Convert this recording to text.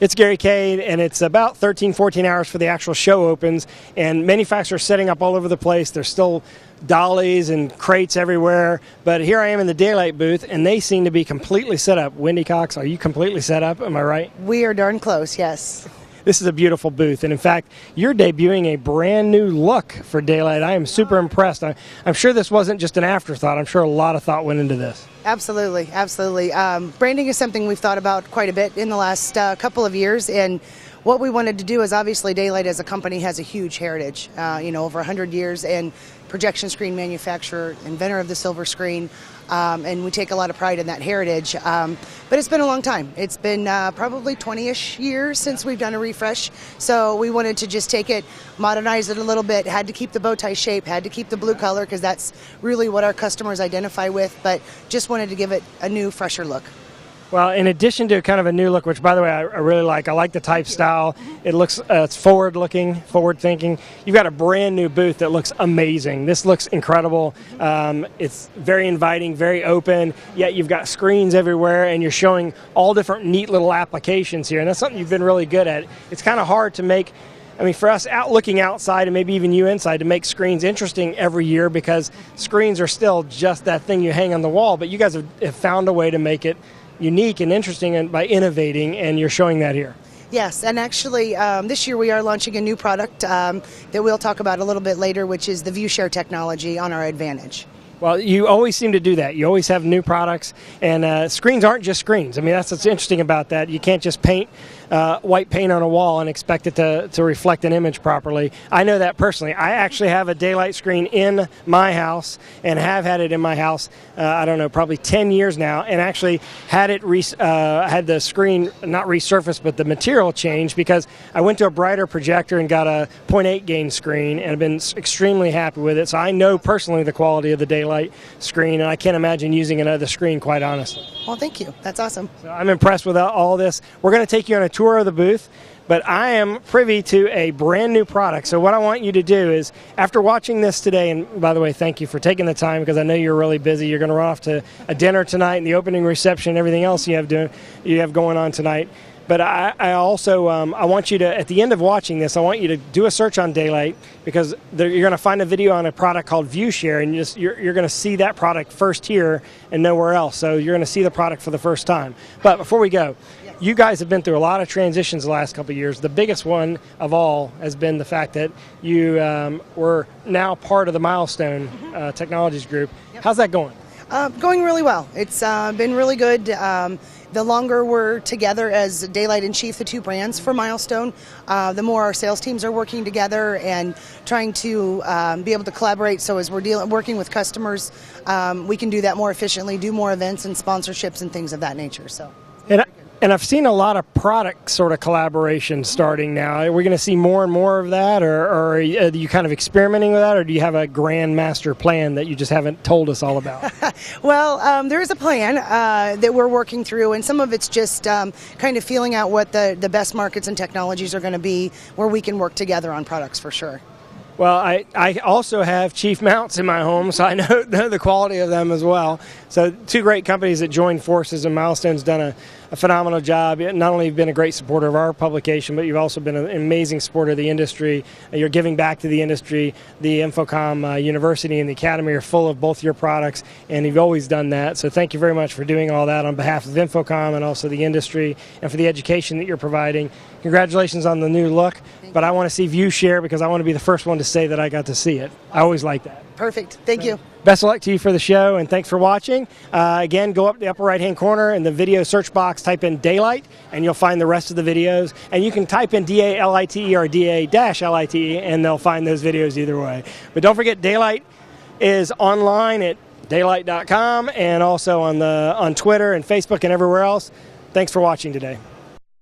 It's Gary Kayye, and it's about 13, 14 hours for the actual show opens, and manufacturers are setting up all over the place. There's still dollies and crates everywhere, but here I am in the Da-Lite booth, and they seem to be completely set up. Wendy Cox, are you completely set up? Am I right? We are darn close, yes. This is a beautiful booth, and in fact, you're debuting a brand new look for Da-Lite. I am super impressed. I'm sure this wasn't just an afterthought. I'm sure a lot of thought went into this. Absolutely, absolutely. Branding is something we've thought about quite a bit in the last couple of years, and what we wanted to do is obviously Da-Lite as a company has a huge heritage, over 100 years, and projection screen manufacturer, inventor of the silver screen, and we take a lot of pride in that heritage. But it's been a long time. It's been probably 20-ish years since we've done a refresh, so we wanted to just take it, modernize it a little bit, had to keep the bow tie shape, had to keep the blue color because that's really what our customers identify with, but just wanted to give it a new, fresher look. Well, in addition to kind of a new look, which, by the way, I really like. I like the type style. It looks, it's forward-looking, forward-thinking. You've got a brand new booth that looks amazing. This looks incredible. It's very inviting, very open, yet you've got screens everywhere, and you're showing all different neat little applications here, and that's something you've been really good at. It's kind of hard to make, for us looking outside and maybe even you inside, to make screens interesting every year because screens are still just that thing you hang on the wall, but you guys have found a way to make it unique and interesting by innovating, and you're showing that here. Yes, and actually this year we are launching a new product that we'll talk about a little bit later, which is the ViewShare technology on our Advantage. Well, you always seem to do that. You always have new products, and screens aren't just screens. That's what's interesting about that. You can't just paint white paint on a wall and expect it to reflect an image properly. I know that personally. I actually have a Da-Lite screen in my house and have had it in my house, I don't know, probably 10 years now, and actually had it had the screen not resurfaced, but the material changed because I went to a brighter projector and got a 0.8 gain screen, and I've been extremely happy with it. So I know personally the quality of the Da-Lite screen, and I can't imagine using another screen, quite honestly. Well, thank you. That's awesome. So I'm impressed with all this. We're going to take you on a tour of the booth, but I am privy to a brand new product. So what I want you to do is, after watching this today, and by the way, thank you for taking the time because I know you're really busy. You're going to run off to a dinner tonight and the opening reception and everything else you have going on tonight. But I also I want you to, at the end of watching this, I want you to do a search on Da-Lite because you're going to find a video on a product called ViewShare, and you're going to see that product first here and nowhere else. So you're going to see the product for the first time. But before we go, you guys have been through a lot of transitions the last couple of years. The biggest one of all has been the fact that you were now part of the Milestone Technologies Group. How's that going? Going really well. It's been really good. The longer we're together as Da-Lite and Chief, the two brands for Milestone, the more our sales teams are working together and trying to be able to collaborate. So as we're working with customers, we can do that more efficiently, do more events and sponsorships and things of that nature. So. And I've seen a lot of product sort of collaboration starting now. Are we going to see more and more of that, or are you kind of experimenting with that, or do you have a grand master plan that you just haven't told us all about? Well, there is a plan that we're working through, and some of it's just kind of feeling out what the best markets and technologies are going to be where we can work together on products for sure. Well, I also have Chief mounts in my home, so I know the quality of them as well. So two great companies that joined forces, and Milestone's done a phenomenal job. Not only have you been a great supporter of our publication, but you've also been an amazing supporter of the industry. You're giving back to the industry. The InfoComm University and the Academy are full of both your products, and you've always done that. So thank you very much for doing all that on behalf of InfoComm and also the industry, and for the education that you're providing. Congratulations on the new look, but I want to see ViewShare because I want to be the first one to say that I got to see it. I always like that. Perfect. Thank you. Best of luck to you for the show, and thanks for watching. Again, go up the upper right-hand corner in the video search box, type in Da-Lite, and you'll find the rest of the videos. And you can type in D-A-L-I-T-E or D-A-L-I-T-E, and they'll find those videos either way. But don't forget, Da-Lite is online at Da-Lite.com and also on Twitter and Facebook and everywhere else. Thanks for watching today.